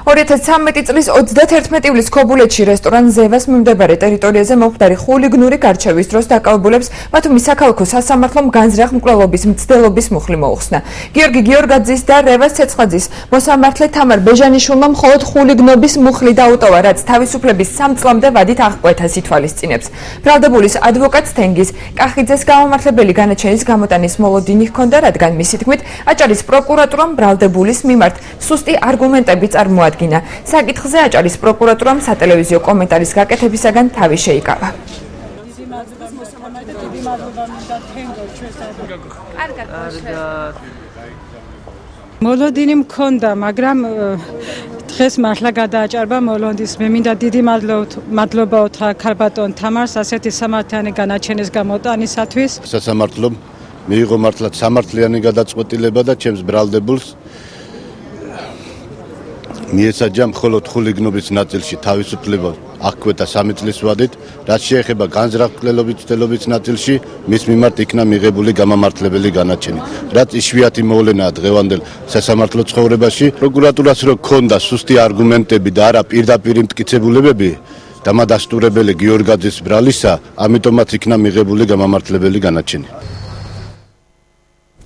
2013 წლის 31 ივლისს ქობულეთში რესტორან ზევას მიმდებარე ტერიტორიაზე მომხდარი ხულიგნური გარჩევის დროს დაკავებულებს ბათუმის საქალაქო სასამართლომ განზრახ მკვლელობის მცდელობის მუხლი მოუხსნა. გიორგი გიორგაძის და რევას ცეცხლაძის მოსამართლე თამარ ბეჟანიშვილმა მხოლოდ ხულიგნობის მუხლი დაუტოვა, რაც თავისუფლების 3 წლამდე ვადით აღკვეთას ითვალისწინებს. ბრალდებულის ადვოკატ თენგიზ კახიძეს გამომართლებელი განაჩენის გამოტანის მოლოდინი ჰქონდა, რადგან მისი თქმით აჭარის პროკურატურამ ბრალდებულის მიმართ სუსტი არგუმენტები წარმოადგინა. საკითხზე აჭარის პროკურატურამ სატელევიზიო კომენტარის გაკეთებისაგან თავი შეიკავა. მოლოდინი მქონდა, მაგრამ დღეს მართლა გადააჭარბა მოლოდინის. მე მინდა დიდი მადლობა უთხრა ქალბატონ თამარს ასეთი სამართლიანი განაჩენის გამოტანისათვის. სასამართლომ მიიღო მართლა სამართლიანი გადაწყვეტილება და ჩემს ბრალდებულს მიესაჯა მხოლოდ ხულიგნობის ნაწილში თავისუფლება აღკვეთა 3 წლის ვადით, რაც შეეხება განზრახ მკვლელობის მცდელობის ნაწილში, მის მიმართ იქნა მიღებული გამამართლებელი განაჩენი, რაც იშვიათი მოვლენაა დღევანდელ სასამართლო ცხოვრებაში. პროკურატურას რო ქონდა სუსტი არგუმენტები და არა პირდაპირი მტკიცებულებები დამადასტურებელი გიორგაძის ბრალისა, ამიტომაც იქნა მიღებული გამამართლებელი განაჩენი.